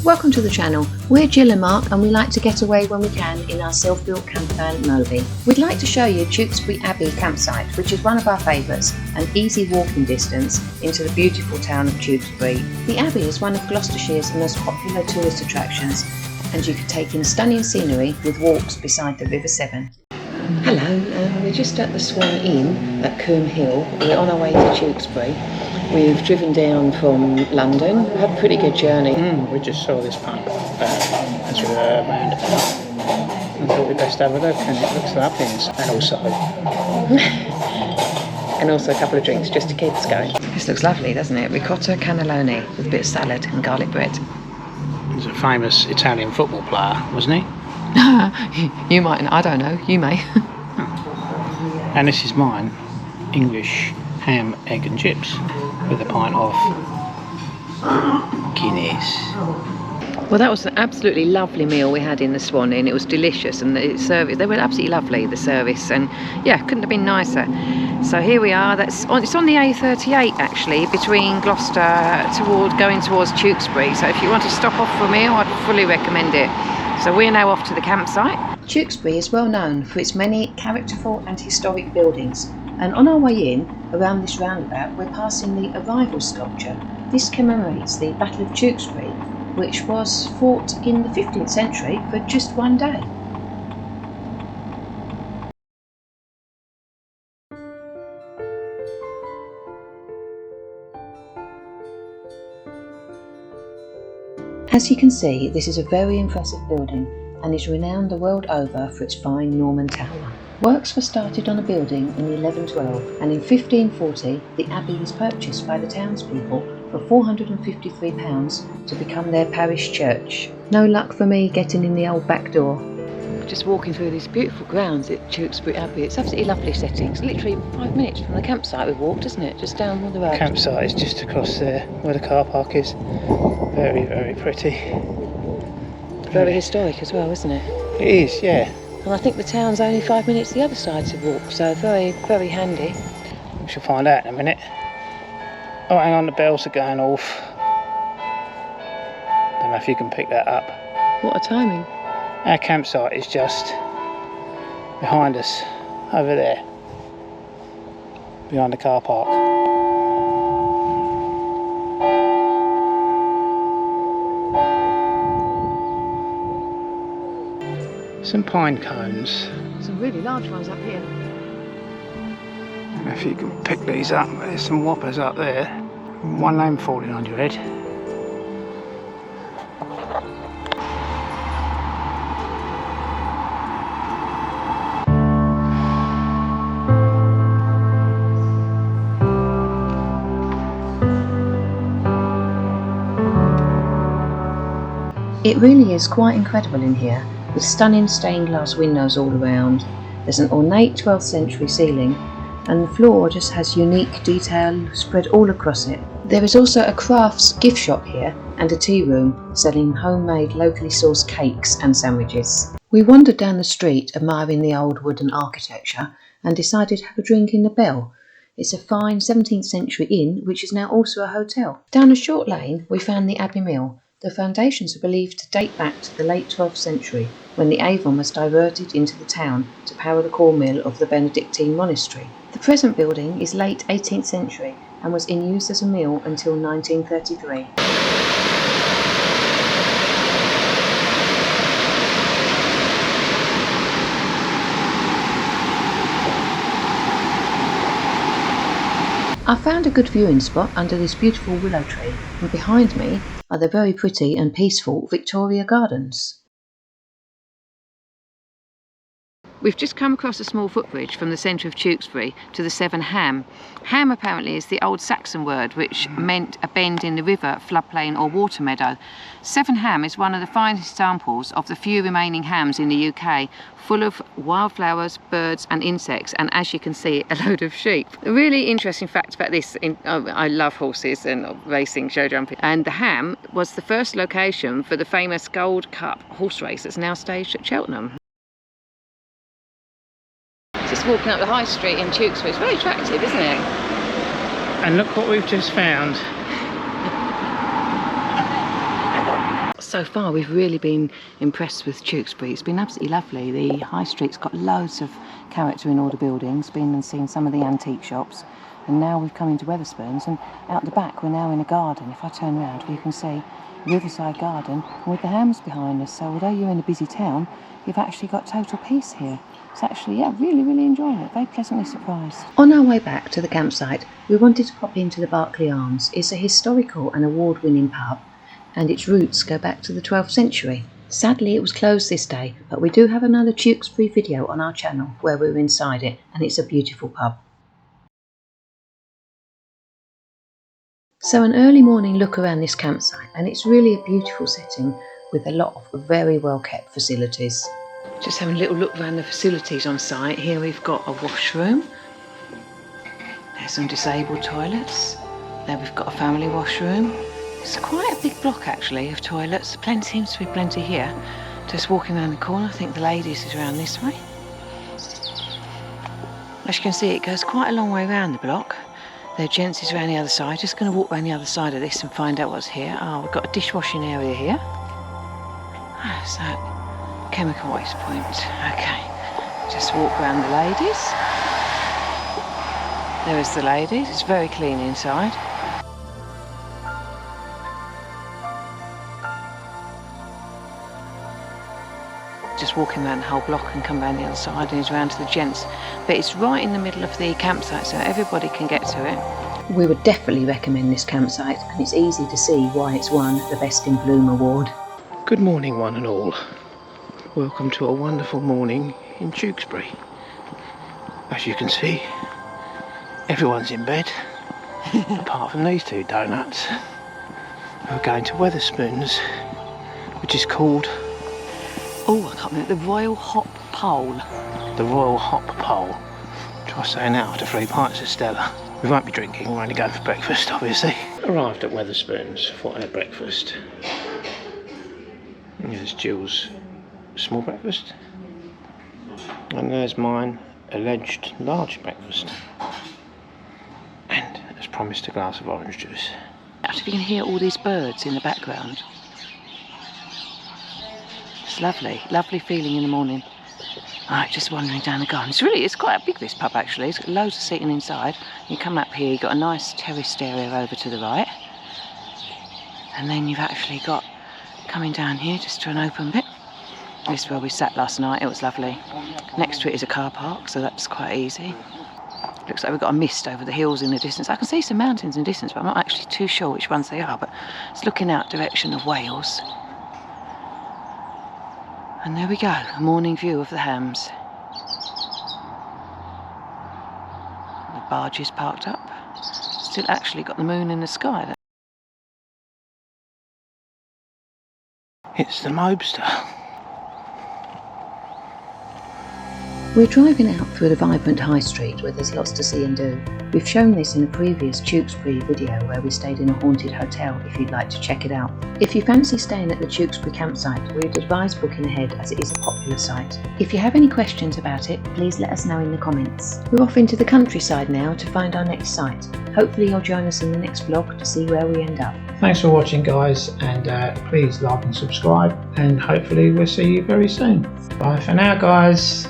Welcome to the channel. We're Jill and Mark and we like to get away when we can in our self-built campervan Moby. We'd like to show you Tewkesbury Abbey campsite, which is one of our favourites, an easy walking distance into the beautiful town of Tewkesbury. The Abbey is one of Gloucestershire's most popular tourist attractions and you can take in stunning scenery with walks beside the River Severn. Hello, we're just at the Swan Inn at Coombe Hill. We're on our way to Tewkesbury. We've driven down from London, had a pretty good journey. We just saw this pub as we were around and thought we'd best have a look, and it looks lovely, and also a couple of drinks just to keep us going. This looks lovely, doesn't it? Ricotta cannelloni with a bit of salad and garlic bread. He's a famous Italian football player, wasn't he? You might, I don't know, you may. And this is mine, English ham, egg and chips with a pint of Guinness. Well, that was an absolutely lovely meal we had in the Swan Inn. It was delicious, and the service, they were absolutely lovely, the service, and yeah, couldn't have been nicer. So here we are. It's on the A38 actually, between Gloucester going towards Tewkesbury. So if you want to stop off for a meal, I'd fully recommend it. So we're now off to the campsite. Tewkesbury is well known for its many characterful and historic buildings, and on our way in, around this roundabout, we're passing the Arrival sculpture. This commemorates the Battle of Tewkesbury, which was fought in the 15th century for just one day. As you can see, this is a very impressive building and is renowned the world over for its fine Norman tower. Works were started on the building in 1112, and in 1540 the abbey was purchased by the townspeople for £453 to become their parish church. No luck for me getting in the old back door. Just walking through these beautiful grounds at Tewkesbury Abbey. It's absolutely lovely setting. It's literally 5 minutes from the campsite we've walked, isn't it? Just down the road. Campsite is just across there where the car park is. Very, very pretty. Very historic as well, isn't it? It is, yeah. And I think the town's only 5 minutes the other side to walk, so very, very handy. We shall find out in a minute. Oh, hang on, the bells are going off. Don't know if you can pick that up. What a timing. Our campsite is just behind us, over there, behind the car park. Some pine cones. Some really large ones up here. If you can pick these up, there's some whoppers up there. One lamb falling on your head. It really is quite incredible in here, with stunning stained glass windows all around. There's an ornate 12th century ceiling, and the floor just has unique detail spread all across it. There is also a crafts gift shop here and a tea room selling homemade locally sourced cakes and sandwiches. We wandered down the street admiring the old wooden architecture and decided to have a drink in the Bell. It's a fine 17th century inn which is now also a hotel. Down a short lane we found the Abbey Mill. The foundations are believed to date back to the late 12th century, when the Avon was diverted into the town to power the core mill of the Benedictine monastery. The present building is late 18th century and was in use as a mill until 1933. I found a good viewing spot under this beautiful willow tree, and behind me are the very pretty and peaceful Victoria Gardens. We've just come across a small footbridge from the centre of Tewkesbury to the Severn Ham. Ham apparently is the old Saxon word which meant a bend in the river, floodplain or water meadow. Severn Ham is one of the finest examples of the few remaining hams in the UK, full of wildflowers, birds and insects, and as you can see, a load of sheep. A really interesting fact about this, I love horses and racing, show jumping, and the Ham was the first location for the famous Gold Cup horse race that's now staged at Cheltenham. Just walking up the high street in Tewkesbury. It's very attractive, isn't it? And look what we've just found. So far we've really been impressed with Tewkesbury. It's been absolutely lovely. The high street's got loads of character in all the buildings. Been and seen some of the antique shops, and now we've come into Wetherspoons, and out the back we're now in a garden. If I turn around you can see Riverside Garden with the hams behind us. So although you're in a busy town, you've actually got total peace here. It's actually, yeah, really enjoying it. Very pleasantly surprised. On our way back to the campsite, we wanted to pop into the Berkeley Arms. It's a historical and award-winning pub, and its roots go back to the 12th century. Sadly, it was closed this day, but we do have another Tewkesbury video on our channel where we're inside it, and it's a beautiful pub. So an early morning look around this campsite, and it's really a beautiful setting with a lot of very well kept facilities. Just having a little look around the facilities on site. Here we've got a washroom. There's some disabled toilets. There we've got a family washroom. It's quite a big block actually of toilets. Seems to be plenty here. Just walking around the corner, I think the ladies is around this way. As you can see, it goes quite a long way around the block. The gents is around the other side. Just going to walk around the other side of this and find out what's here. Oh, we've got a dishwashing area here. So chemical waste point. Okay, just walk around the ladies. There is the ladies. It's very clean inside. Just walking around the whole block and come around the other side and it's around to the gents. But it's right in the middle of the campsite, so everybody can get to it. We would definitely recommend this campsite, and it's easy to see why it's won the Best in Bloom award. Good morning, one and all. Welcome to a wonderful morning in Tewkesbury. As you can see, everyone's in bed, apart from these two donuts. We're going to Wetherspoons, which is called... oh, I can't remember. The Royal Hop Pole. The Royal Hop Pole. Try saying that after 3 pints of Stella. We won't be drinking, we're only going for breakfast, obviously. Arrived at Wetherspoons for our breakfast. Here's Jill's small breakfast, and there's mine alleged large breakfast, and as promised, a glass of orange juice. If you can hear all these birds in the background, it's lovely feeling in the morning. Right, just wandering down the garden. It's quite big, this pub actually. It's got loads of seating inside. You come up here, you've got a nice terraced area over to the right, and then you've actually got, coming down here just to an open bit. This is where we sat last night. It was lovely. Next to it is a car park, so that's quite easy. Looks like we've got a mist over the hills in the distance. I can see some mountains in the distance, but I'm not actually too sure which ones they are. But it's looking out direction of Wales. And there we go, a morning view of the hams. The barge is parked up. Still actually got the moon in the sky. It's the Mobster. We're driving out through the vibrant high street where there's lots to see and do. We've shown this in a previous Tewkesbury video where we stayed in a haunted hotel if you'd like to check it out. If you fancy staying at the Tewkesbury campsite, we'd advise booking ahead as it is a popular site. If you have any questions about it, please let us know in the comments. We're off into the countryside now to find our next site. Hopefully you'll join us in the next vlog to see where we end up. Thanks for watching, guys, and please like and subscribe, and hopefully we'll see you very soon. Bye for now, guys.